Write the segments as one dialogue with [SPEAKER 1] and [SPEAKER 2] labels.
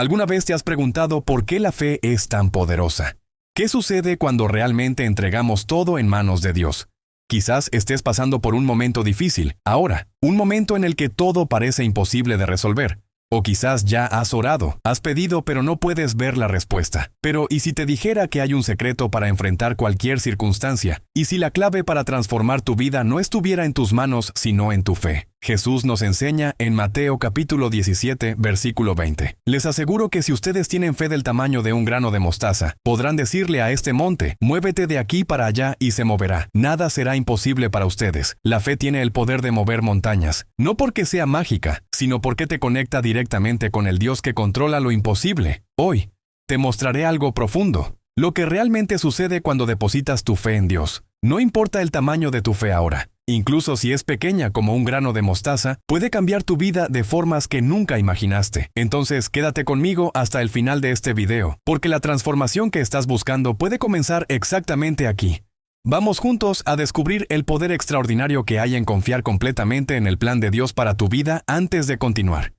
[SPEAKER 1] ¿Alguna vez te has preguntado por qué la fe es tan poderosa? ¿Qué sucede cuando realmente entregamos todo en manos de Dios? Quizás estés pasando por un momento difícil, ahora, un momento en el que todo parece imposible de resolver. O quizás ya has orado, has pedido pero no puedes ver la respuesta. Pero ¿y si te dijera que hay un secreto para enfrentar cualquier circunstancia? ¿Y si la clave para transformar tu vida no estuviera en tus manos, sino en tu fe? Jesús nos enseña en Mateo capítulo 17, versículo 20. Les aseguro que si ustedes tienen fe del tamaño de un grano de mostaza, podrán decirle a este monte, muévete de aquí para allá y se moverá. Nada será imposible para ustedes. La fe tiene el poder de mover montañas, no porque sea mágica, sino porque te conecta directamente con el Dios que controla lo imposible. Hoy, te mostraré algo profundo. Lo que realmente sucede cuando depositas tu fe en Dios. No importa el tamaño de tu fe ahora. Incluso si es pequeña como un grano de mostaza, puede cambiar tu vida de formas que nunca imaginaste. Entonces, quédate conmigo hasta el final de este video, porque la transformación que estás buscando puede comenzar exactamente aquí. Vamos juntos a descubrir el poder extraordinario que hay en confiar completamente en el plan de Dios para tu vida antes de continuar.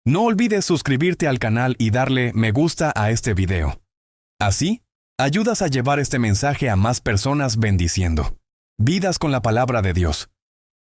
[SPEAKER 1] No olvides suscribirte al canal y darle me gusta a este video. Así, ayudas a llevar este mensaje a más personas bendiciendo vidas con la palabra de Dios.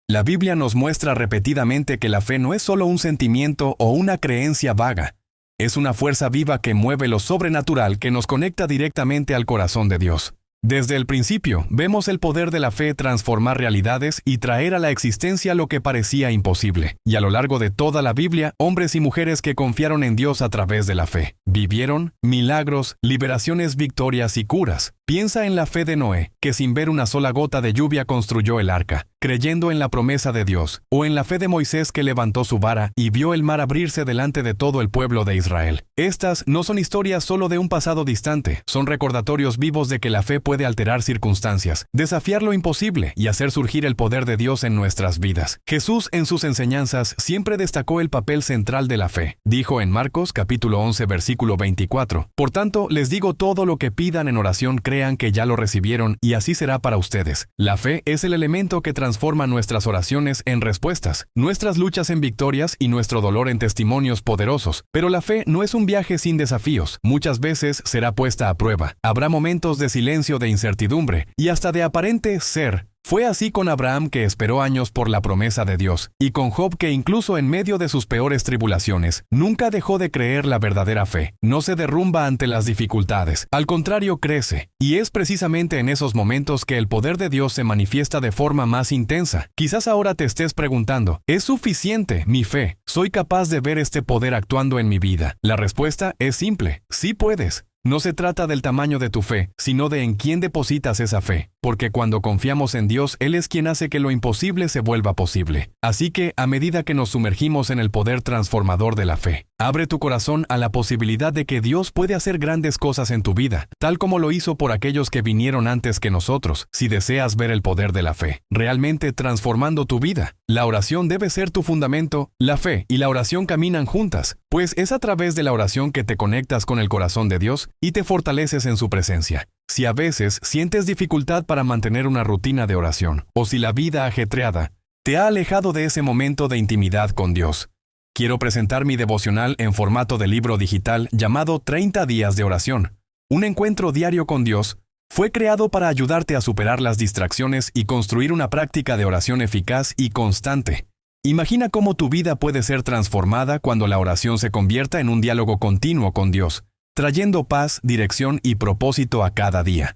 [SPEAKER 1] La Biblia nos muestra repetidamente que la fe no es solo un sentimiento o una creencia vaga. Es una fuerza viva que mueve lo sobrenatural que nos conecta directamente al corazón de Dios. Desde el principio, vemos el poder de la fe transformar realidades y traer a la existencia lo que parecía imposible. Y a lo largo de toda la Biblia, hombres y mujeres que confiaron en Dios a través de la fe vivieron milagros, liberaciones, victorias y curas. Piensa en la fe de Noé, que sin ver una sola gota de lluvia construyó el arca, creyendo en la promesa de Dios, o en la fe de Moisés que levantó su vara y vio el mar abrirse delante de todo el pueblo de Israel. Estas no son historias solo de un pasado distante, son recordatorios vivos de que la fe puede alterar circunstancias, desafiar lo imposible y hacer surgir el poder de Dios en nuestras vidas. Jesús en sus enseñanzas siempre destacó el papel central de la fe. Dijo en Marcos capítulo 11 versículo 24, por tanto les digo todo lo que pidan en oración crean que ya lo recibieron y así será para ustedes. La fe es el elemento que transforma nuestras oraciones en respuestas, nuestras luchas en victorias y nuestro dolor en testimonios poderosos. Pero la fe no es un viaje sin desafíos. Muchas veces será puesta a prueba. Habrá momentos de silencio, de incertidumbre y hasta de aparente ser. Fue así con Abraham, que esperó años por la promesa de Dios, y con Job, que incluso en medio de sus peores tribulaciones, nunca dejó de creer la verdadera fe. No se derrumba ante las dificultades, al contrario crece. Y es precisamente en esos momentos que el poder de Dios se manifiesta de forma más intensa. Quizás ahora te estés preguntando, ¿es suficiente mi fe? ¿Soy capaz de ver este poder actuando en mi vida? La respuesta es simple, sí puedes. No se trata del tamaño de tu fe, sino de en quién depositas esa fe, porque cuando confiamos en Dios, Él es quien hace que lo imposible se vuelva posible. Así que, a medida que nos sumergimos en el poder transformador de la fe, abre tu corazón a la posibilidad de que Dios puede hacer grandes cosas en tu vida, tal como lo hizo por aquellos que vinieron antes que nosotros. Si deseas ver el poder de la fe, realmente transformando tu vida, la oración debe ser tu fundamento. La fe y la oración caminan juntas, pues es a través de la oración que te conectas con el corazón de Dios y te fortaleces en su presencia. Si a veces sientes dificultad para mantener una rutina de oración, o si la vida ajetreada te ha alejado de ese momento de intimidad con Dios, quiero presentar mi devocional en formato de libro digital llamado 30 días de oración. Un encuentro diario con Dios fue creado para ayudarte a superar las distracciones y construir una práctica de oración eficaz y constante. Imagina cómo tu vida puede ser transformada cuando la oración se convierta en un diálogo continuo con Dios, trayendo paz, dirección y propósito a cada día.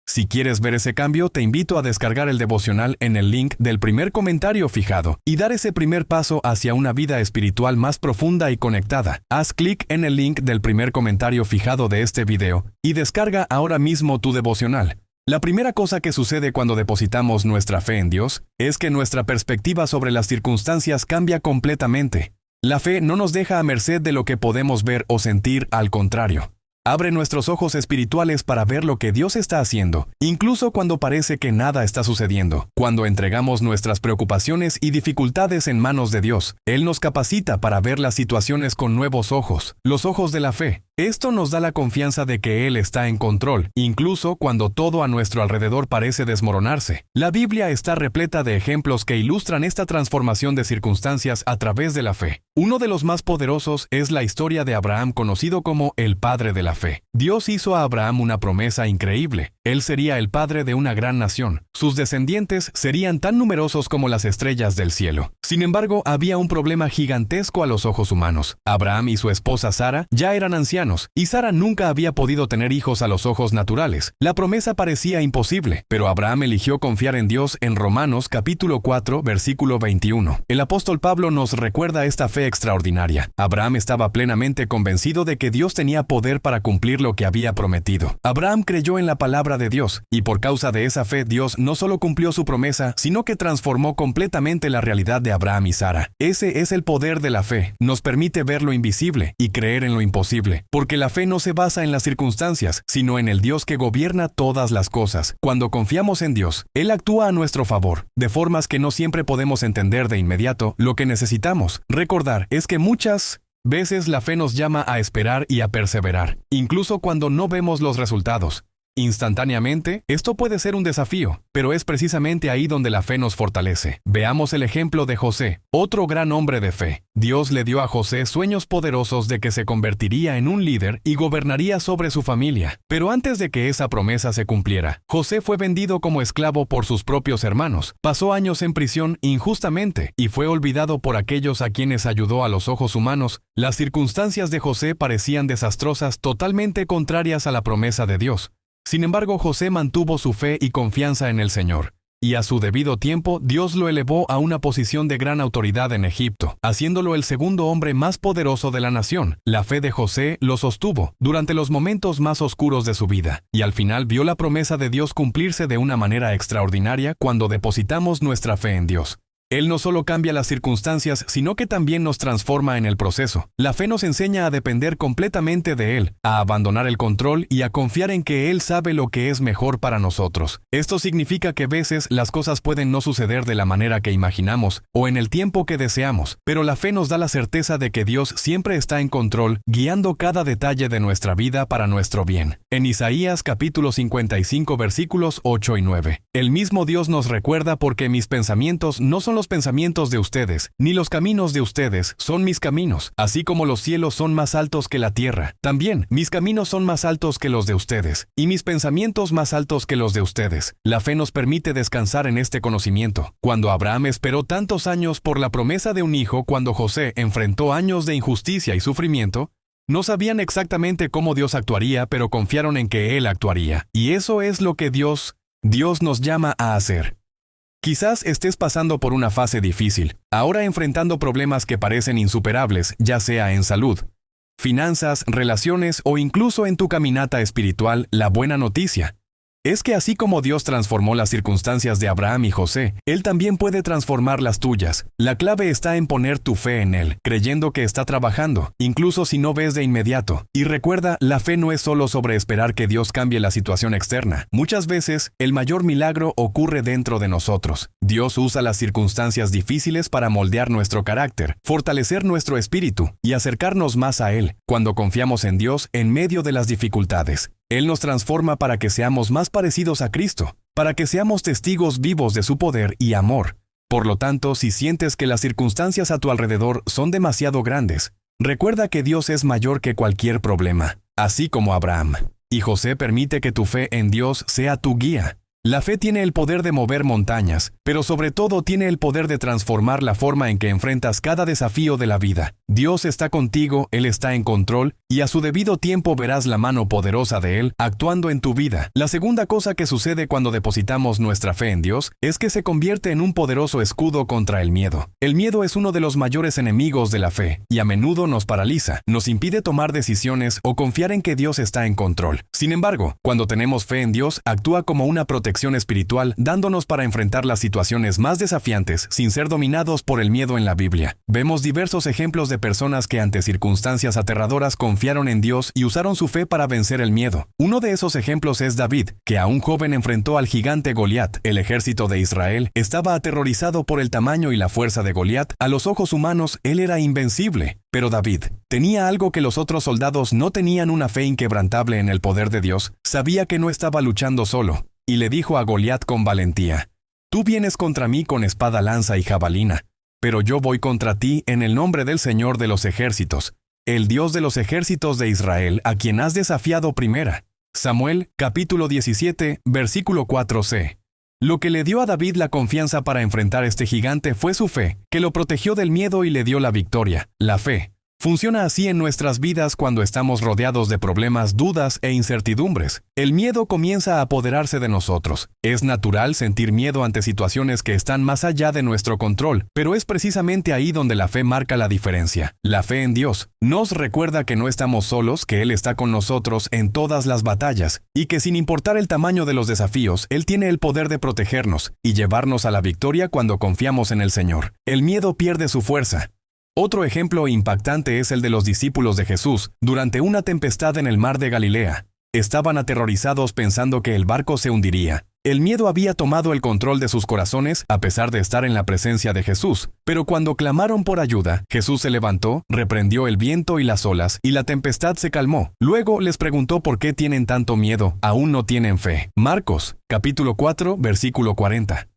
[SPEAKER 1] Si quieres ver ese cambio, te invito a descargar el devocional en el link del primer comentario fijado y dar ese primer paso hacia una vida espiritual más profunda y conectada. Haz clic en el link del primer comentario fijado de este video y descarga ahora mismo tu devocional. La primera cosa que sucede cuando depositamos nuestra fe en Dios es que nuestra perspectiva sobre las circunstancias cambia completamente. La fe no nos deja a merced de lo que podemos ver o sentir, al contrario. Abre nuestros ojos espirituales para ver lo que Dios está haciendo, incluso cuando parece que nada está sucediendo. Cuando entregamos nuestras preocupaciones y dificultades en manos de Dios, Él nos capacita para ver las situaciones con nuevos ojos, los ojos de la fe. Esto nos da la confianza de que Él está en control, incluso cuando todo a nuestro alrededor parece desmoronarse. La Biblia está repleta de ejemplos que ilustran esta transformación de circunstancias a través de la fe. Uno de los más poderosos es la historia de Abraham, conocido como el padre de la fe. Dios hizo a Abraham una promesa increíble. Él sería el padre de una gran nación. Sus descendientes serían tan numerosos como las estrellas del cielo. Sin embargo, había un problema gigantesco a los ojos humanos. Abraham y su esposa Sara ya eran ancianos, y Sara nunca había podido tener hijos a los ojos naturales. La promesa parecía imposible, pero Abraham eligió confiar en Dios en Romanos capítulo 4, versículo 21. El apóstol Pablo nos recuerda esta fe extraordinaria. Abraham estaba plenamente convencido de que Dios tenía poder para cumplir lo que había prometido. Abraham creyó en la palabra de Dios, y por causa de esa fe Dios no solo cumplió su promesa, sino que transformó completamente la realidad de Abraham y Sara. Ese es el poder de la fe. Nos permite ver lo invisible y creer en lo imposible, porque la fe no se basa en las circunstancias, sino en el Dios que gobierna todas las cosas. Cuando confiamos en Dios, Él actúa a nuestro favor, de formas que no siempre podemos entender de inmediato. Lo que necesitamos recordar es que muchas veces la fe nos llama a esperar y a perseverar, incluso cuando no vemos los resultados instantáneamente. Esto puede ser un desafío, pero es precisamente ahí donde la fe nos fortalece. Veamos el ejemplo de José, otro gran hombre de fe. Dios le dio a José sueños poderosos de que se convertiría en un líder y gobernaría sobre su familia. Pero antes de que esa promesa se cumpliera, José fue vendido como esclavo por sus propios hermanos, pasó años en prisión injustamente y fue olvidado por aquellos a quienes ayudó a los ojos humanos. Las circunstancias de José parecían desastrosas, totalmente contrarias a la promesa de Dios. Sin embargo, José mantuvo su fe y confianza en el Señor, y a su debido tiempo Dios lo elevó a una posición de gran autoridad en Egipto, haciéndolo el segundo hombre más poderoso de la nación. La fe de José lo sostuvo durante los momentos más oscuros de su vida, y al final vio la promesa de Dios cumplirse de una manera extraordinaria cuando depositamos nuestra fe en Dios. Él no solo cambia las circunstancias, sino que también nos transforma en el proceso. La fe nos enseña a depender completamente de Él, a abandonar el control y a confiar en que Él sabe lo que es mejor para nosotros. Esto significa que a veces las cosas pueden no suceder de la manera que imaginamos o en el tiempo que deseamos, pero la fe nos da la certeza de que Dios siempre está en control, guiando cada detalle de nuestra vida para nuestro bien. En Isaías capítulo 55 versículos 8 y 9. El mismo Dios nos recuerda: porque mis pensamientos no son los pensamientos de ustedes, ni los caminos de ustedes son mis caminos, así como los cielos son más altos que la tierra. También mis caminos son más altos que los de ustedes, y mis pensamientos más altos que los de ustedes. La fe nos permite descansar en este conocimiento. Cuando Abraham esperó tantos años por la promesa de un hijo, cuando José enfrentó años de injusticia y sufrimiento, no sabían exactamente cómo Dios actuaría, pero confiaron en que Él actuaría. Y eso es lo que Dios nos llama a hacer. Quizás estés pasando por una fase difícil, ahora enfrentando problemas que parecen insuperables, ya sea en salud, finanzas, relaciones o incluso en tu caminata espiritual. La buena noticia es que así como Dios transformó las circunstancias de Abraham y José, Él también puede transformar las tuyas. La clave está en poner tu fe en Él, creyendo que está trabajando, incluso si no ves de inmediato. Y recuerda, la fe no es solo sobre esperar que Dios cambie la situación externa. Muchas veces, el mayor milagro ocurre dentro de nosotros. Dios usa las circunstancias difíciles para moldear nuestro carácter, fortalecer nuestro espíritu y acercarnos más a Él. Cuando confiamos en Dios en medio de las dificultades, Él nos transforma para que seamos más parecidos a Cristo, para que seamos testigos vivos de su poder y amor. Por lo tanto, si sientes que las circunstancias a tu alrededor son demasiado grandes, recuerda que Dios es mayor que cualquier problema, así como Abraham. Y José permite que tu fe en Dios sea tu guía. La fe tiene el poder de mover montañas, pero sobre todo tiene el poder de transformar la forma en que enfrentas cada desafío de la vida. Dios está contigo, Él está en control, y a su debido tiempo verás la mano poderosa de Él actuando en tu vida. La segunda cosa que sucede cuando depositamos nuestra fe en Dios es que se convierte en un poderoso escudo contra el miedo. El miedo es uno de los mayores enemigos de la fe, y a menudo nos paraliza, nos impide tomar decisiones o confiar en que Dios está en control. Sin embargo, cuando tenemos fe en Dios, actúa como una protección protección espiritual, dándonos para enfrentar las situaciones más desafiantes sin ser dominados por el miedo en la Biblia. Vemos diversos ejemplos de personas que ante circunstancias aterradoras confiaron en Dios y usaron su fe para vencer el miedo. Uno de esos ejemplos es David, que aún joven enfrentó al gigante Goliat. El ejército de Israel estaba aterrorizado por el tamaño y la fuerza de Goliat. A los ojos humanos, él era invencible. Pero David tenía algo que los otros soldados no tenían: una fe inquebrantable en el poder de Dios. Sabía que no estaba luchando solo, y le dijo a Goliat con valentía: «Tú vienes contra mí con espada, lanza y jabalina, pero yo voy contra ti en el nombre del Señor de los ejércitos, el Dios de los ejércitos de Israel, a quien has desafiado primera». Samuel, capítulo 17, versículo 4c. Lo que le dio a David la confianza para enfrentar este gigante fue su fe, que lo protegió del miedo y le dio la victoria. La fe funciona así en nuestras vidas cuando estamos rodeados de problemas, dudas e incertidumbres. El miedo comienza a apoderarse de nosotros. Es natural sentir miedo ante situaciones que están más allá de nuestro control, pero es precisamente ahí donde la fe marca la diferencia. La fe en Dios nos recuerda que no estamos solos, que Él está con nosotros en todas las batallas, y que sin importar el tamaño de los desafíos, Él tiene el poder de protegernos y llevarnos a la victoria cuando confiamos en el Señor. El miedo pierde su fuerza. Otro ejemplo impactante es el de los discípulos de Jesús durante una tempestad en el mar de Galilea. Estaban aterrorizados pensando que el barco se hundiría. El miedo había tomado el control de sus corazones a pesar de estar en la presencia de Jesús. Pero cuando clamaron por ayuda, Jesús se levantó, reprendió el viento y las olas, y la tempestad se calmó. Luego les preguntó por qué tienen tanto miedo, aún no tienen fe. Marcos, capítulo 4, versículo 40.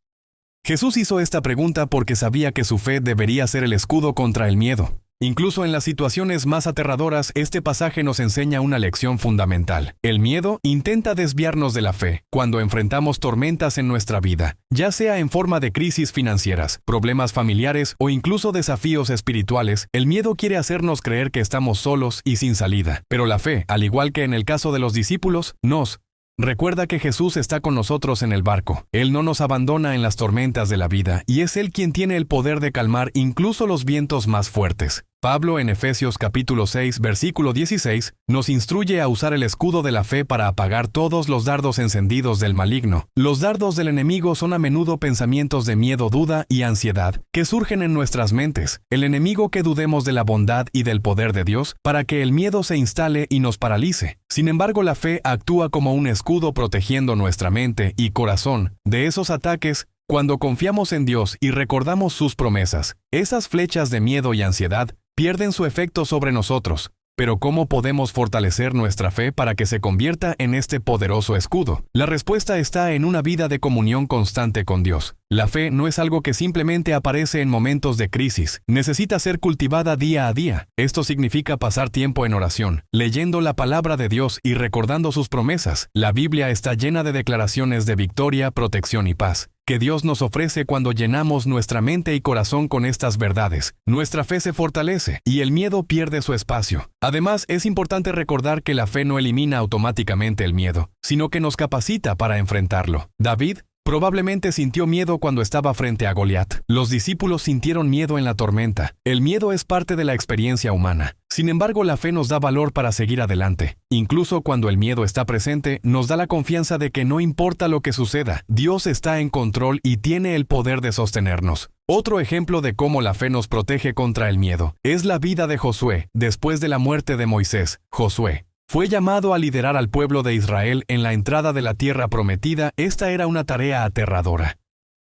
[SPEAKER 1] Jesús hizo esta pregunta porque sabía que su fe debería ser el escudo contra el miedo. Incluso en las situaciones más aterradoras, este pasaje nos enseña una lección fundamental. El miedo intenta desviarnos de la fe cuando enfrentamos tormentas en nuestra vida, ya sea en forma de crisis financieras, problemas familiares o incluso desafíos espirituales. El miedo quiere hacernos creer que estamos solos y sin salida. Pero la fe, al igual que en el caso de los discípulos, nos recuerda que Jesús está con nosotros en el barco. Él no nos abandona en las tormentas de la vida, y es Él quien tiene el poder de calmar incluso los vientos más fuertes. Pablo en Efesios capítulo 6, versículo 16, nos instruye a usar el escudo de la fe para apagar todos los dardos encendidos del maligno. Los dardos del enemigo son a menudo pensamientos de miedo, duda y ansiedad que surgen en nuestras mentes. El enemigo que dudemos de la bondad y del poder de Dios para que el miedo se instale y nos paralice. Sin embargo, la fe actúa como un escudo protegiendo nuestra mente y corazón de esos ataques. Cuando confiamos en Dios y recordamos sus promesas, esas flechas de miedo y ansiedad pierden su efecto sobre nosotros. Pero ¿cómo podemos fortalecer nuestra fe para que se convierta en este poderoso escudo? La respuesta está en una vida de comunión constante con Dios. La fe no es algo que simplemente aparece en momentos de crisis. Necesita ser cultivada día a día. Esto significa pasar tiempo en oración, leyendo la palabra de Dios y recordando sus promesas. La Biblia está llena de declaraciones de victoria, protección y paz que Dios nos ofrece cuando llenamos nuestra mente y corazón con estas verdades. Nuestra fe se fortalece y el miedo pierde su espacio. Además, es importante recordar que la fe no elimina automáticamente el miedo, sino que nos capacita para enfrentarlo. David probablemente sintió miedo cuando estaba frente a Goliat. Los discípulos sintieron miedo en la tormenta. El miedo es parte de la experiencia humana. Sin embargo, la fe nos da valor para seguir adelante. Incluso cuando el miedo está presente, nos da la confianza de que no importa lo que suceda, Dios está en control y tiene el poder de sostenernos. Otro ejemplo de cómo la fe nos protege contra el miedo es la vida de Josué. Después de la muerte de Moisés, Josué fue llamado a liderar al pueblo de Israel en la entrada de la tierra prometida. Esta era una tarea aterradora.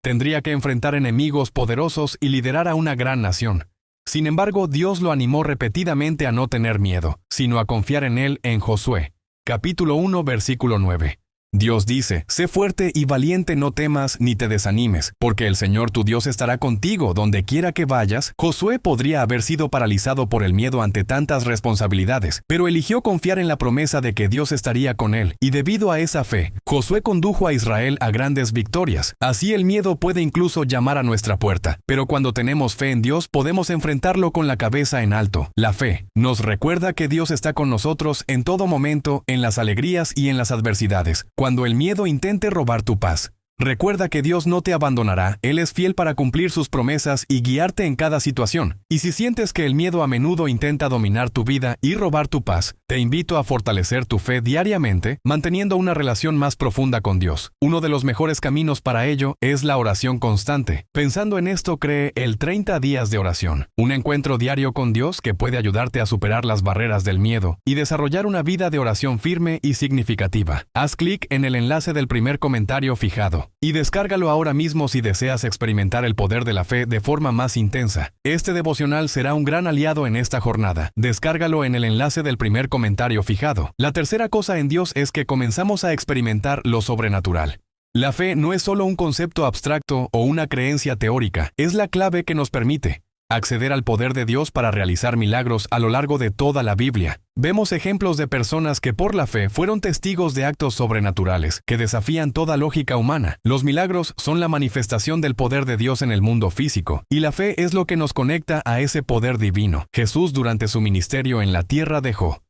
[SPEAKER 1] Tendría que enfrentar enemigos poderosos y liderar a una gran nación. Sin embargo, Dios lo animó repetidamente a no tener miedo, sino a confiar en Él en Josué. Capítulo 1, versículo 9. Dios dice: «Sé fuerte y valiente, no temas ni te desanimes, porque el Señor tu Dios estará contigo donde quiera que vayas». Josué podría haber sido paralizado por el miedo ante tantas responsabilidades, pero eligió confiar en la promesa de que Dios estaría con él, y debido a esa fe, Josué condujo a Israel a grandes victorias. Así el miedo puede incluso llamar a nuestra puerta, pero cuando tenemos fe en Dios podemos enfrentarlo con la cabeza en alto. La fe nos recuerda que Dios está con nosotros en todo momento, en las alegrías y en las adversidades. Cuando el miedo intente robar tu paz, recuerda que Dios no te abandonará. Él es fiel para cumplir sus promesas y guiarte en cada situación. Y si sientes que el miedo a menudo intenta dominar tu vida y robar tu paz, Te invito a fortalecer tu fe diariamente, manteniendo una relación más profunda con Dios. Uno de los mejores caminos para ello es la oración constante. Pensando en esto, cree el 30 días de oración, un encuentro diario con Dios que puede ayudarte a superar las barreras del miedo y desarrollar una vida de oración firme y significativa. Haz clic en el enlace del primer comentario fijado y descárgalo ahora mismo si deseas experimentar el poder de la fe de forma más intensa. Este devocional será un gran aliado en esta jornada. Descárgalo en el enlace del primer comentario fijado. La tercera cosa en Dios es que comenzamos a experimentar lo sobrenatural. La fe no es solo un concepto abstracto o una creencia teórica, es la clave que nos permite acceder al poder de Dios para realizar milagros a lo largo de toda la Biblia. Vemos ejemplos de personas que por la fe fueron testigos de actos sobrenaturales que desafían toda lógica humana. Los milagros son la manifestación del poder de Dios en el mundo físico, y la fe es lo que nos conecta a ese poder divino. Jesús, durante su ministerio en la tierra, dejó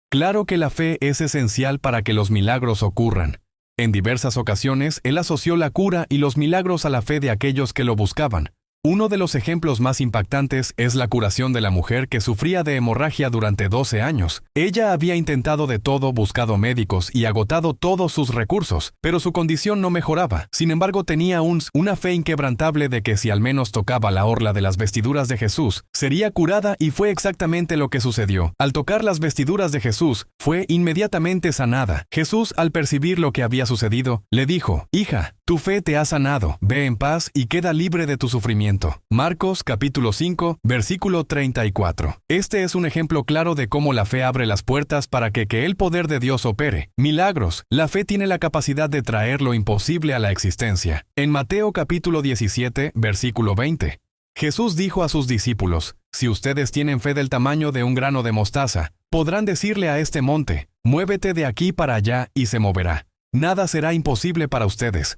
[SPEAKER 1] claro que la fe es esencial para que los milagros ocurran. En diversas ocasiones, él asoció la cura y los milagros a la fe de aquellos que lo buscaban. Uno de los ejemplos más impactantes es la curación de la mujer que sufría de hemorragia durante 12 años. Ella había intentado de todo, buscado médicos y agotado todos sus recursos, pero su condición no mejoraba. Sin embargo, tenía una fe inquebrantable de que si al menos tocaba la orla de las vestiduras de Jesús, sería curada, y fue exactamente lo que sucedió. Al tocar las vestiduras de Jesús, fue inmediatamente sanada. Jesús, al percibir lo que había sucedido, le dijo: «Hija, tu fe te ha sanado. Ve en paz y queda libre de tu sufrimiento». Marcos capítulo 5, versículo 34. Este es un ejemplo claro de cómo la fe abre las puertas para que el poder de Dios opere. Milagros. La fe tiene la capacidad de traer lo imposible a la existencia. En Mateo capítulo 17, versículo 20. Jesús dijo a sus discípulos: «Si ustedes tienen fe del tamaño de un grano de mostaza, podrán decirle a este monte: muévete de aquí para allá, y se moverá. Nada será imposible para ustedes».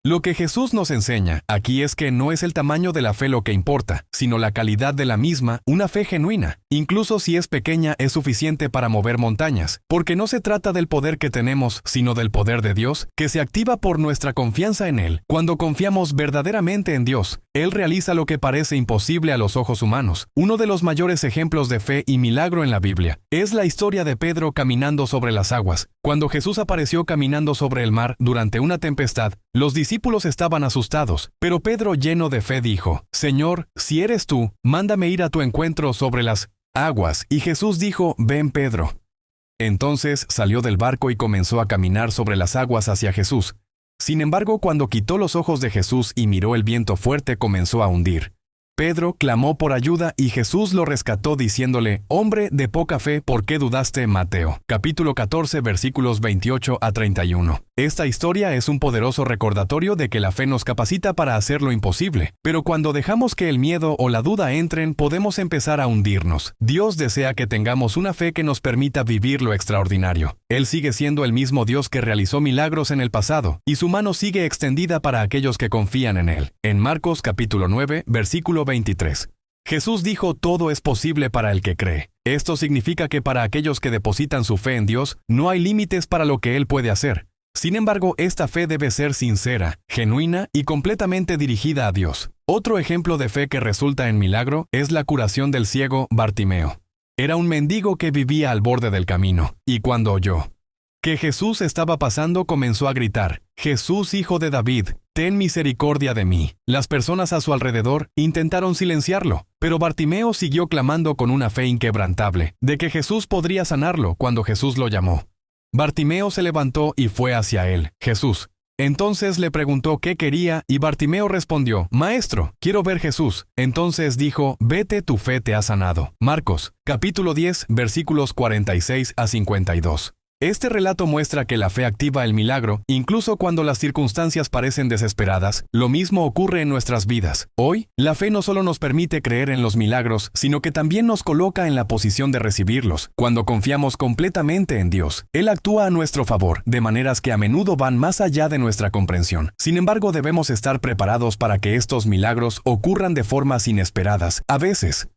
[SPEAKER 1] Lo que Jesús nos enseña aquí es que no es el tamaño de la fe lo que importa, sino la calidad de la misma. Una fe genuina, incluso si es pequeña, es suficiente para mover montañas, porque no se trata del poder que tenemos, sino del poder de Dios, que se activa por nuestra confianza en Él. Cuando confiamos verdaderamente en Dios, Él realiza lo que parece imposible a los ojos humanos. Uno de los mayores ejemplos de fe y milagro en la Biblia es la historia de Pedro caminando sobre las aguas. Cuando Jesús apareció caminando sobre el mar durante una tempestad, los discípulos estaban asustados, pero Pedro, lleno de fe, dijo: «Señor, si eres tú, mándame ir a tu encuentro sobre las aguas». Y Jesús dijo: «Ven, Pedro». Entonces salió del barco y comenzó a caminar sobre las aguas hacia Jesús. Sin embargo, cuando quitó los ojos de Jesús y miró el viento fuerte, comenzó a hundir. Pedro clamó por ayuda y Jesús lo rescató diciéndole: «Hombre de poca fe, ¿por qué dudaste?». Mateo, capítulo 14, versículos 28 a 31. Esta historia es un poderoso recordatorio de que la fe nos capacita para hacer lo imposible, pero cuando dejamos que el miedo o la duda entren, podemos empezar a hundirnos. Dios desea que tengamos una fe que nos permita vivir lo extraordinario. Él sigue siendo el mismo Dios que realizó milagros en el pasado, y su mano sigue extendida para aquellos que confían en Él. En Marcos capítulo 9, versículo 23. Jesús dijo: «Todo es posible para el que cree». Esto significa que para aquellos que depositan su fe en Dios, no hay límites para lo que Él puede hacer. Sin embargo, esta fe debe ser sincera, genuina y completamente dirigida a Dios. Otro ejemplo de fe que resulta en milagro es la curación del ciego Bartimeo. Era un mendigo que vivía al borde del camino, y cuando oyó que Jesús estaba pasando, comenzó a gritar: «Jesús, hijo de David, ten misericordia de mí». Las personas a su alrededor intentaron silenciarlo, pero Bartimeo siguió clamando con una fe inquebrantable de que Jesús podría sanarlo cuando Jesús lo llamó. Bartimeo se levantó y fue hacia él. Jesús entonces le preguntó qué quería, y Bartimeo respondió: «Maestro, quiero ver Jesús». Entonces dijo: «Vete, tu fe te ha sanado». Marcos, capítulo 10, versículos 46 a 52. Este relato muestra que la fe activa el milagro, incluso cuando las circunstancias parecen desesperadas. Lo mismo ocurre en nuestras vidas. Hoy, la fe no solo nos permite creer en los milagros, sino que también nos coloca en la posición de recibirlos. Cuando confiamos completamente en Dios, Él actúa a nuestro favor, de maneras que a menudo van más allá de nuestra comprensión. Sin embargo, debemos estar preparados para que estos milagros ocurran de formas inesperadas. A veces,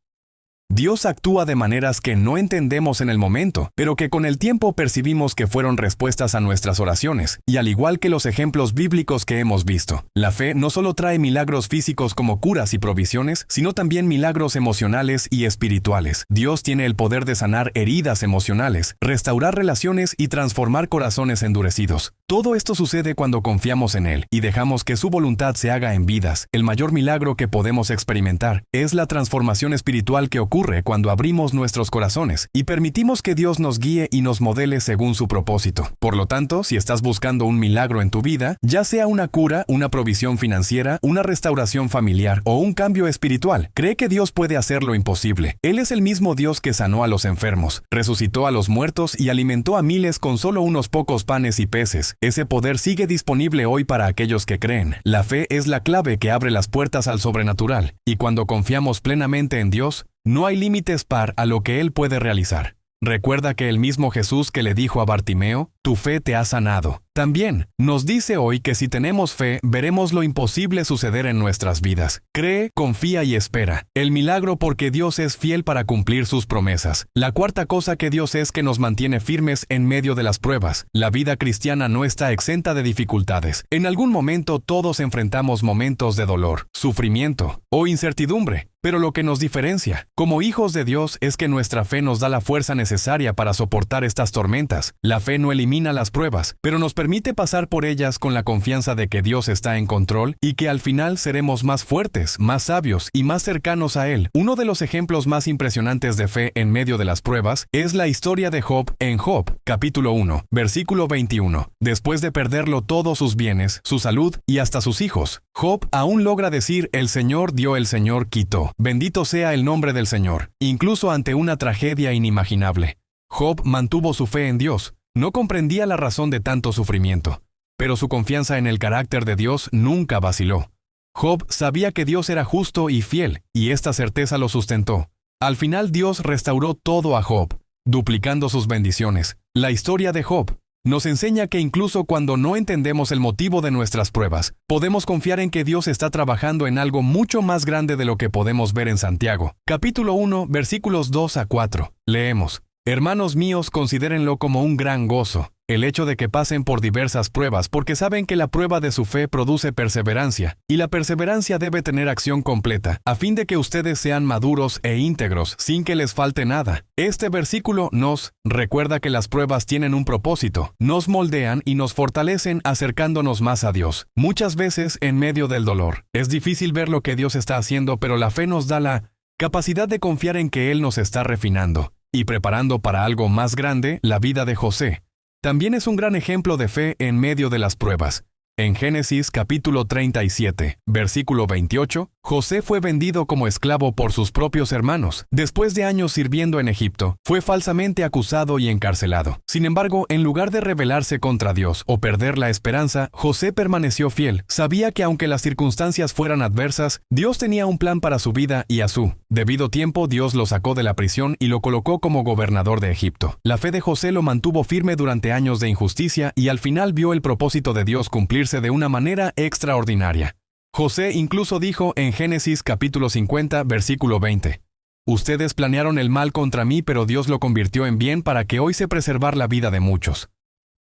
[SPEAKER 1] Dios actúa de maneras que no entendemos en el momento, pero que con el tiempo percibimos que fueron respuestas a nuestras oraciones, y al igual que los ejemplos bíblicos que hemos visto, la fe no solo trae milagros físicos como curas y provisiones, sino también milagros emocionales y espirituales. Dios tiene el poder de sanar heridas emocionales, restaurar relaciones y transformar corazones endurecidos. Todo esto sucede cuando confiamos en Él y dejamos que su voluntad se haga en vidas. El mayor milagro que podemos experimentar es la transformación espiritual que ocurre cuando abrimos nuestros corazones y permitimos que Dios nos guíe y nos modele según su propósito. Por lo tanto, si estás buscando un milagro en tu vida, ya sea una cura, una provisión financiera, una restauración familiar o un cambio espiritual, cree que Dios puede hacer lo imposible. Él es el mismo Dios que sanó a los enfermos, resucitó a los muertos y alimentó a miles con solo unos pocos panes y peces. Ese poder sigue disponible hoy para aquellos que creen. La fe es la clave que abre las puertas al sobrenatural, y cuando confiamos plenamente en Dios, no hay límites a lo que Él puede realizar. Recuerda que el mismo Jesús que le dijo a Bartimeo, tu fe te ha sanado. También nos dice hoy que si tenemos fe, veremos lo imposible suceder en nuestras vidas. Cree, confía y espera. El milagro porque Dios es fiel para cumplir sus promesas. La cuarta cosa que Dios es que nos mantiene firmes en medio de las pruebas. La vida cristiana no está exenta de dificultades. En algún momento todos enfrentamos momentos de dolor, sufrimiento o incertidumbre. Pero lo que nos diferencia, como hijos de Dios, es que nuestra fe nos da la fuerza necesaria para soportar estas tormentas. La fe no elimina las pruebas, pero nos permite pasar por ellas con la confianza de que Dios está en control y que al final seremos más fuertes, más sabios y más cercanos a Él. Uno de los ejemplos más impresionantes de fe en medio de las pruebas es la historia de Job en Job, capítulo 1, versículo 21. Después de perderlo todos sus bienes, su salud y hasta sus hijos, Job aún logra decir, el Señor dio, el Señor quitó. Bendito sea el nombre del Señor. Incluso ante una tragedia inimaginable, Job mantuvo su fe en Dios. No comprendía la razón de tanto sufrimiento, pero su confianza en el carácter de Dios nunca vaciló. Job sabía que Dios era justo y fiel, y esta certeza lo sustentó. Al final Dios restauró todo a Job, duplicando sus bendiciones. La historia de Job nos enseña que incluso cuando no entendemos el motivo de nuestras pruebas, podemos confiar en que Dios está trabajando en algo mucho más grande de lo que podemos ver en Santiago. Capítulo 1, versículos 2 a 4. Leemos: Hermanos míos, considérenlo como un gran gozo, el hecho de que pasen por diversas pruebas, porque saben que la prueba de su fe produce perseverancia, y la perseverancia debe tener acción completa, a fin de que ustedes sean maduros e íntegros, sin que les falte nada. Este versículo nos recuerda que las pruebas tienen un propósito, nos moldean y nos fortalecen acercándonos más a Dios. Muchas veces, en medio del dolor, es difícil ver lo que Dios está haciendo, pero la fe nos da la capacidad de confiar en que Él nos está refinando y preparando para algo más grande. La vida de José también es un gran ejemplo de fe en medio de las pruebas. En Génesis capítulo 37, versículo 28, José fue vendido como esclavo por sus propios hermanos. Después de años sirviendo en Egipto, fue falsamente acusado y encarcelado. Sin embargo, en lugar de rebelarse contra Dios o perder la esperanza, José permaneció fiel. Sabía que aunque las circunstancias fueran adversas, Dios tenía un plan para su vida y a su debido tiempo. Dios lo sacó de la prisión y lo colocó como gobernador de Egipto. La fe de José lo mantuvo firme durante años de injusticia y al final vio el propósito de Dios cumplirse de una manera extraordinaria. José incluso dijo en Génesis capítulo 50, versículo 20, Ustedes planearon el mal contra mí, pero Dios lo convirtió en bien para que hoy se preservar la vida de muchos.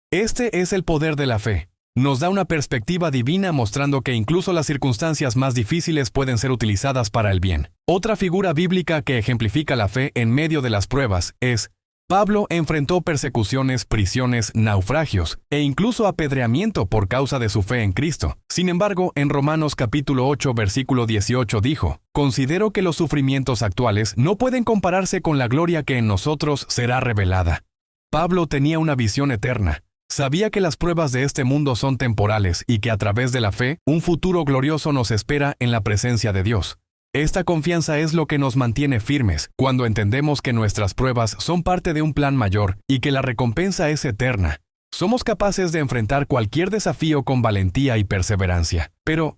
[SPEAKER 1] Este es el poder de la fe. Nos da una perspectiva divina mostrando que incluso las circunstancias más difíciles pueden ser utilizadas para el bien. Otra figura bíblica que ejemplifica la fe en medio de las pruebas es Pablo. Enfrentó persecuciones, prisiones, naufragios e incluso apedreamiento por causa de su fe en Cristo. Sin embargo, en Romanos capítulo 8, versículo 18 dijo, Considero que los sufrimientos actuales no pueden compararse con la gloria que en nosotros será revelada. Pablo tenía una visión eterna. Sabía que las pruebas de este mundo son temporales y que a través de la fe, un futuro glorioso nos espera en la presencia de Dios. Esta confianza es lo que nos mantiene firmes cuando entendemos que nuestras pruebas son parte de un plan mayor y que la recompensa es eterna. Somos capaces de enfrentar cualquier desafío con valentía y perseverancia. Pero,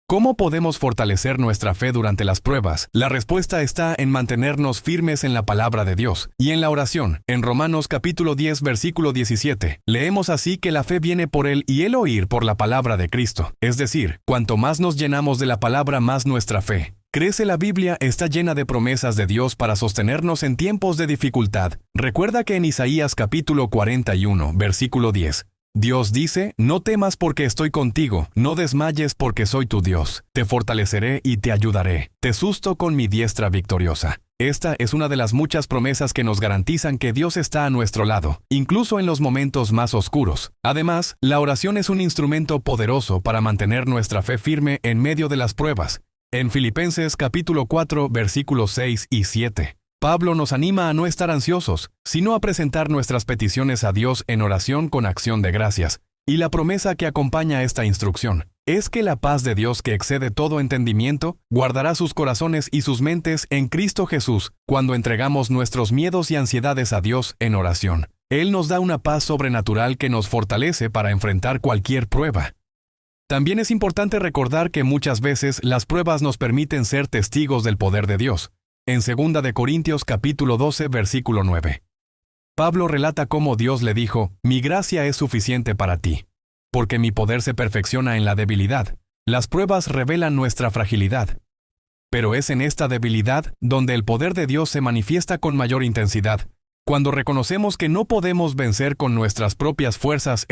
[SPEAKER 1] ¿cómo podemos fortalecer nuestra fe durante las pruebas? La respuesta está en mantenernos firmes en la palabra de Dios y en la oración. En Romanos capítulo 10, versículo 17, leemos así que la fe viene por él y el oír por la palabra de Cristo. Es decir, cuanto más nos llenamos de la palabra, más nuestra fe Crece la Biblia está llena de promesas de Dios para sostenernos en tiempos de dificultad. Recuerda que en Isaías capítulo 41, versículo 10, Dios dice, no temas porque estoy contigo, no desmayes porque soy tu Dios. Te fortaleceré y te ayudaré. Te susto con mi diestra victoriosa. Esta es una de las muchas promesas que nos garantizan que Dios está a nuestro lado, incluso en los momentos más oscuros. Además, la oración es un instrumento poderoso para mantener nuestra fe firme en medio de las pruebas. En Filipenses capítulo 4, versículos 6 y 7, Pablo nos anima a no estar ansiosos, sino a presentar nuestras peticiones a Dios en oración con acción de gracias. Y la promesa que acompaña esta instrucción es que la paz de Dios que excede todo entendimiento guardará sus corazones y sus mentes en Cristo Jesús cuando entregamos nuestros miedos y ansiedades a Dios en oración. Él nos da una paz sobrenatural que nos fortalece para enfrentar cualquier prueba. También es importante recordar que muchas veces las pruebas nos permiten ser testigos del poder de Dios. En 2 de Corintios capítulo 12, versículo 9. Pablo relata cómo Dios le dijo, «Mi gracia es suficiente para ti, porque mi poder se perfecciona en la debilidad». Las pruebas revelan nuestra fragilidad. Pero es en esta debilidad donde el poder de Dios se manifiesta con mayor intensidad. Cuando reconocemos que no podemos vencer con nuestras propias fuerzas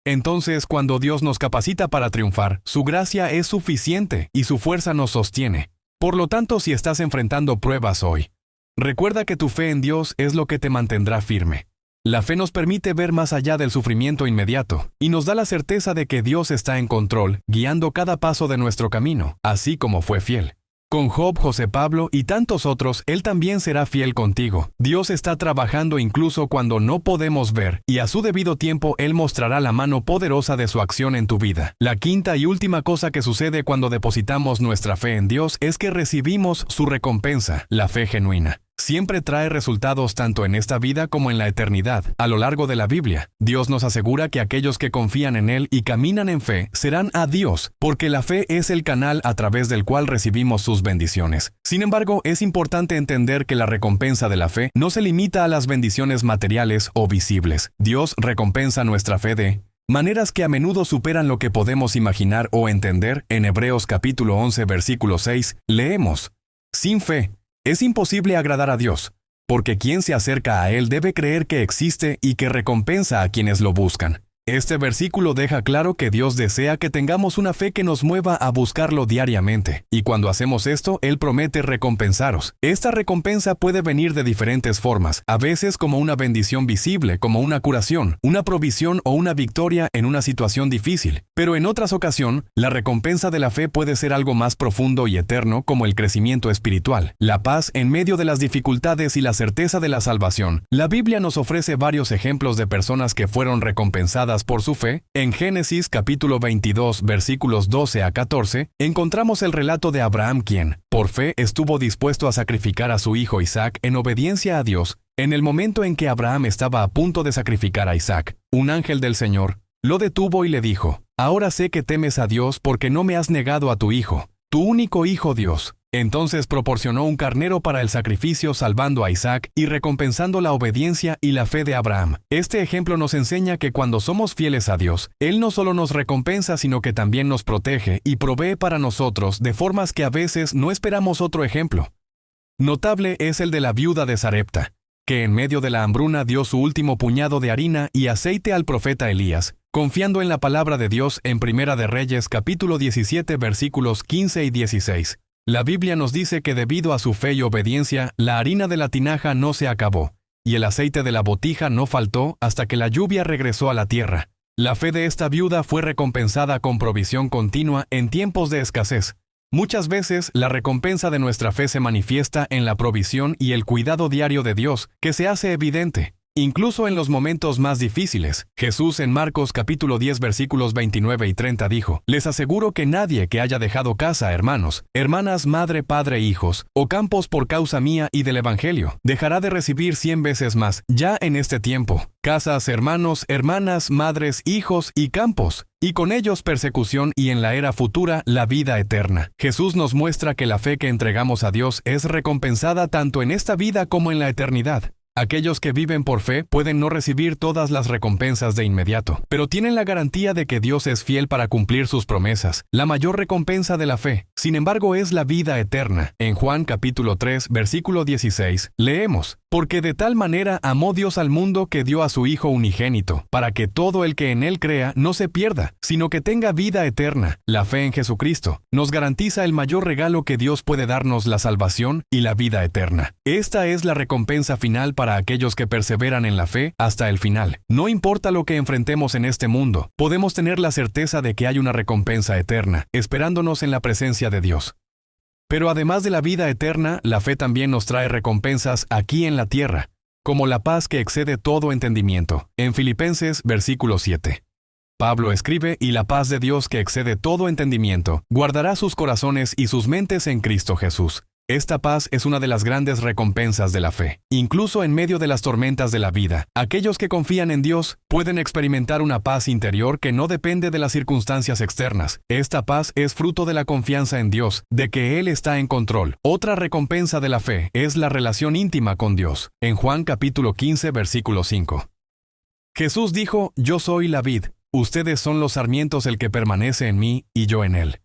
[SPEAKER 1] entonces cuando Dios nos capacita para triunfar, su gracia es suficiente y su fuerza nos sostiene. Por lo tanto, si estás enfrentando pruebas hoy, recuerda que tu fe en Dios es lo que te mantendrá firme. La fe nos permite ver más allá del sufrimiento inmediato y nos da la certeza de que Dios está en control, guiando cada paso de nuestro camino, así como fue fiel. Con Job, José Pablo y tantos otros, Él también será fiel contigo. Dios está trabajando incluso cuando no podemos ver, y a su debido tiempo Él mostrará la mano poderosa de su acción en tu vida. La quinta y última cosa que sucede cuando depositamos nuestra fe en Dios es que recibimos su recompensa, la fe genuina. Siempre trae resultados tanto en esta vida como en la eternidad. A lo largo de la Biblia, Dios nos asegura que aquellos que confían en Él y caminan en fe serán a Dios, porque la fe es el canal a través del cual recibimos sus bendiciones. Sin embargo, es importante entender que la recompensa de la fe no se limita a las bendiciones materiales o visibles. Dios recompensa nuestra fe de maneras que a menudo superan lo que podemos imaginar o entender. En Hebreos capítulo 11, versículo 6, leemos, «Sin fe es imposible agradar a Dios, porque quien se acerca a Él debe creer que existe y que recompensa a quienes lo buscan». Este versículo deja claro que Dios desea que tengamos una fe que nos mueva a buscarlo diariamente, y cuando hacemos esto, Él promete recompensaros. Esta recompensa puede venir de diferentes formas, a veces como una bendición visible, como una curación, una provisión o una victoria en una situación difícil. Pero en otras ocasiones, la recompensa de la fe puede ser algo más profundo y eterno, como el crecimiento espiritual, la paz en medio de las dificultades y la certeza de la salvación. La Biblia nos ofrece varios ejemplos de personas que fueron recompensadas por su fe. En Génesis capítulo 22, versículos 12 a 14, encontramos el relato de Abraham quien, por fe, estuvo dispuesto a sacrificar a su hijo Isaac en obediencia a Dios. En el momento en que Abraham estaba a punto de sacrificar a Isaac, un ángel del Señor lo detuvo y le dijo, «Ahora sé que temes a Dios porque no me has negado a tu hijo, tu único hijo Dios». Entonces proporcionó un carnero para el sacrificio, salvando a Isaac y recompensando la obediencia y la fe de Abraham. Este ejemplo nos enseña que cuando somos fieles a Dios, Él no solo nos recompensa, sino que también nos protege y provee para nosotros de formas que a veces no esperamos otro ejemplo. Notable es el de la viuda de Sarepta, que en medio de la hambruna dio su último puñado de harina y aceite al profeta Elías, confiando en la palabra de Dios en Primera de Reyes capítulo 17 versículos 15 y 16. La Biblia nos dice que debido a su fe y obediencia, la harina de la tinaja no se acabó, y el aceite de la botija no faltó hasta que la lluvia regresó a la tierra. La fe de esta viuda fue recompensada con provisión continua en tiempos de escasez. Muchas veces, la recompensa de nuestra fe se manifiesta en la provisión y el cuidado diario de Dios, que se hace evidente incluso en los momentos más difíciles. Jesús en Marcos capítulo 10 versículos 29 y 30 dijo, «Les aseguro que nadie que haya dejado casa, hermanos, hermanas, madre, padre, hijos, o campos por causa mía y del Evangelio, dejará de recibir 100 veces más, ya en este tiempo, casas, hermanos, hermanas, madres, hijos y campos, y con ellos persecución y en la era futura la vida eterna». Jesús nos muestra que la fe que entregamos a Dios es recompensada tanto en esta vida como en la eternidad. Aquellos que viven por fe pueden no recibir todas las recompensas de inmediato, pero tienen la garantía de que Dios es fiel para cumplir sus promesas. La mayor recompensa de la fe, sin embargo, es la vida eterna. En Juan capítulo 3, versículo 16, leemos: «Porque de tal manera amó Dios al mundo que dio a su Hijo unigénito, para que todo el que en Él crea no se pierda, sino que tenga vida eterna». La fe en Jesucristo nos garantiza el mayor regalo que Dios puede darnos, la salvación y la vida eterna. Esta es la recompensa final para aquellos que perseveran en la fe hasta el final. No importa lo que enfrentemos en este mundo, podemos tener la certeza de que hay una recompensa eterna, esperándonos en la presencia de Dios. Pero además de la vida eterna, la fe también nos trae recompensas aquí en la tierra, como la paz que excede todo entendimiento. En Filipenses, versículo 7. Pablo escribe: «Y la paz de Dios que excede todo entendimiento, guardará sus corazones y sus mentes en Cristo Jesús». Esta paz es una de las grandes recompensas de la fe. Incluso en medio de las tormentas de la vida, aquellos que confían en Dios pueden experimentar una paz interior que no depende de las circunstancias externas. Esta paz es fruto de la confianza en Dios, de que Él está en control. Otra recompensa de la fe es la relación íntima con Dios. En Juan capítulo 15, versículo 5. Jesús dijo: «Yo soy la vid, ustedes son los sarmientos, el que permanece en mí y yo en él.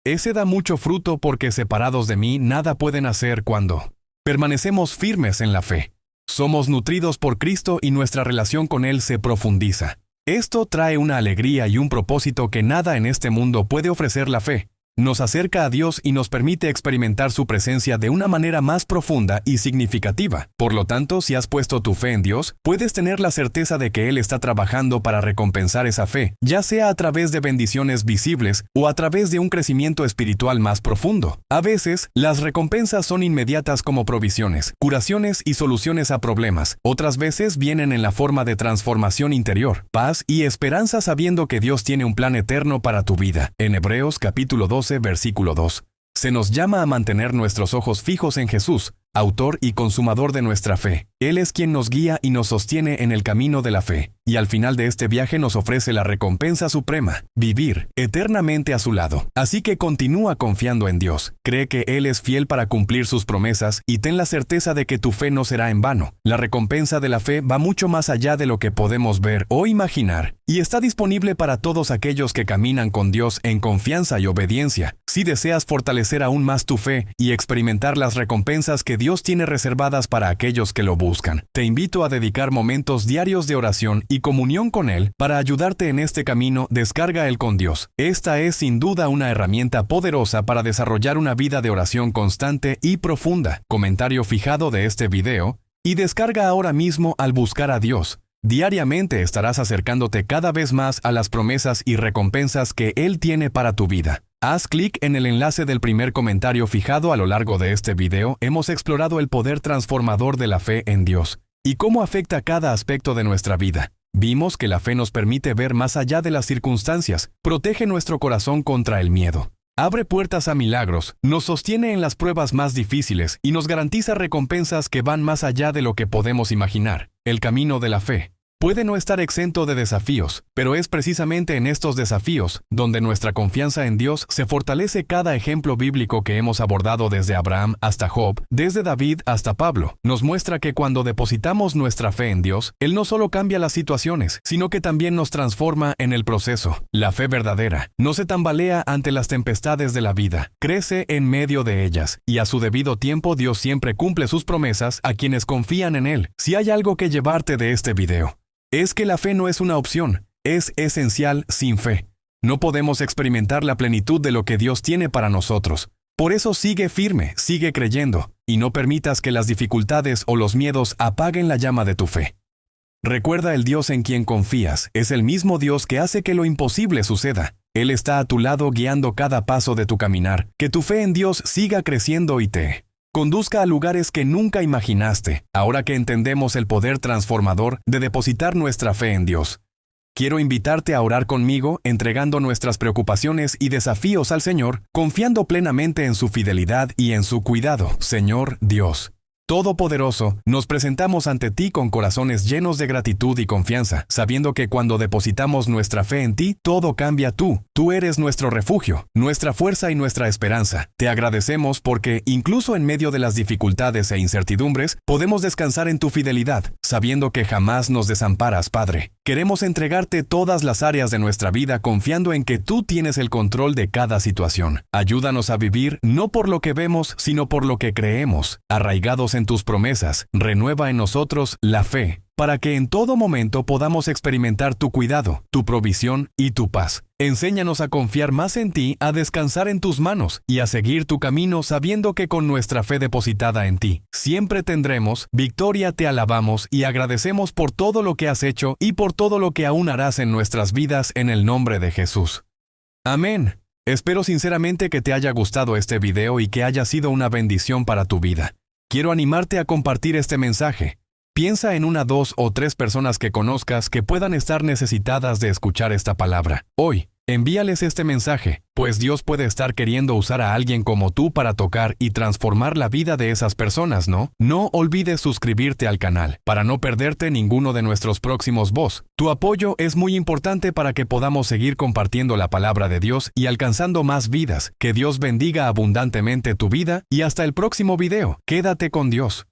[SPEAKER 1] Ese da mucho fruto, porque separados de mí nada pueden hacer». Cuando permanecemos firmes en la fe, somos nutridos por Cristo y nuestra relación con Él se profundiza. Esto trae una alegría y un propósito que nada en este mundo puede ofrecer. La fe nos acerca a Dios y nos permite experimentar su presencia de una manera más profunda y significativa. Por lo tanto, si has puesto tu fe en Dios, puedes tener la certeza de que Él está trabajando para recompensar esa fe, ya sea a través de bendiciones visibles o a través de un crecimiento espiritual más profundo. A veces, las recompensas son inmediatas, como provisiones, curaciones y soluciones a problemas. Otras veces vienen en la forma de transformación interior, paz y esperanza, sabiendo que Dios tiene un plan eterno para tu vida. En Hebreos capítulo 12, versículo 2, se nos llama a mantener nuestros ojos fijos en Jesús, autor y consumador de nuestra fe. Él es quien nos guía y nos sostiene en el camino de la fe, y al final de este viaje nos ofrece la recompensa suprema: vivir eternamente a su lado. Así que continúa confiando en Dios, cree que Él es fiel para cumplir sus promesas y ten la certeza de que tu fe no será en vano. La recompensa de la fe va mucho más allá de lo que podemos ver o imaginar, y está disponible para todos aquellos que caminan con Dios en confianza y obediencia. Si deseas fortalecer aún más tu fe y experimentar las recompensas que Dios tiene reservadas para aquellos que lo buscan, te invito a dedicar momentos diarios de oración y comunión con Él para ayudarte en este camino. Descarga El Con Dios. Esta es sin duda una herramienta poderosa para desarrollar una vida de oración constante y profunda. Comentario fijado de este video, y descarga ahora mismo. Al buscar a Dios diariamente, estarás acercándote cada vez más a las promesas y recompensas que Él tiene para tu vida. Haz clic en el enlace del primer comentario fijado. A lo largo de este video hemos explorado el poder transformador de la fe en Dios y cómo afecta cada aspecto de nuestra vida. Vimos que la fe nos permite ver más allá de las circunstancias, protege nuestro corazón contra el miedo, abre puertas a milagros, nos sostiene en las pruebas más difíciles y nos garantiza recompensas que van más allá de lo que podemos imaginar. El camino de la fe puede no estar exento de desafíos, pero es precisamente en estos desafíos donde nuestra confianza en Dios se fortalece. Cada ejemplo bíblico que hemos abordado, desde Abraham hasta Job, desde David hasta Pablo, nos muestra que cuando depositamos nuestra fe en Dios, Él no solo cambia las situaciones, sino que también nos transforma en el proceso. La fe verdadera no se tambalea ante las tempestades de la vida, crece en medio de ellas, y a su debido tiempo Dios siempre cumple sus promesas a quienes confían en Él. Si hay algo que llevarte de este video, es que la fe no es una opción, es esencial. Sin fe no podemos experimentar la plenitud de lo que Dios tiene para nosotros. Por eso sigue firme, sigue creyendo, y no permitas que las dificultades o los miedos apaguen la llama de tu fe. Recuerda, el Dios en quien confías es el mismo Dios que hace que lo imposible suceda. Él está a tu lado, guiando cada paso de tu caminar. Que tu fe en Dios siga creciendo y te conduzca a lugares que nunca imaginaste. Ahora que entendemos el poder transformador de depositar nuestra fe en Dios, quiero invitarte a orar conmigo, entregando nuestras preocupaciones y desafíos al Señor, confiando plenamente en su fidelidad y en su cuidado. Señor Dios, Todopoderoso, nos presentamos ante ti con corazones llenos de gratitud y confianza, sabiendo que cuando depositamos nuestra fe en ti, todo cambia tú. Tú eres nuestro refugio, nuestra fuerza y nuestra esperanza. Te agradecemos porque, incluso en medio de las dificultades e incertidumbres, podemos descansar en tu fidelidad, sabiendo que jamás nos desamparas, Padre. Queremos entregarte todas las áreas de nuestra vida confiando en que tú tienes el control de cada situación. Ayúdanos a vivir no por lo que vemos, sino por lo que creemos. Arraigados en tus promesas, renueva en nosotros la fe, para que en todo momento podamos experimentar tu cuidado, tu provisión y tu paz. Enséñanos a confiar más en ti, a descansar en tus manos y a seguir tu camino sabiendo que con nuestra fe depositada en ti, siempre tendremos victoria. Te alabamos y agradecemos por todo lo que has hecho y por todo lo que aún harás en nuestras vidas en el nombre de Jesús. Amén. Espero sinceramente que te haya gustado este video y que haya sido una bendición para tu vida. Quiero animarte a compartir este mensaje. Piensa en 1, 2 o 3 personas que conozcas que puedan estar necesitadas de escuchar esta palabra. Hoy, envíales este mensaje, pues Dios puede estar queriendo usar a alguien como tú para tocar y transformar la vida de esas personas, ¿no? No olvides suscribirte al canal para no perderte ninguno de nuestros próximos posts. Tu apoyo es muy importante para que podamos seguir compartiendo la palabra de Dios y alcanzando más vidas. Que Dios bendiga abundantemente tu vida y hasta el próximo video. Quédate con Dios.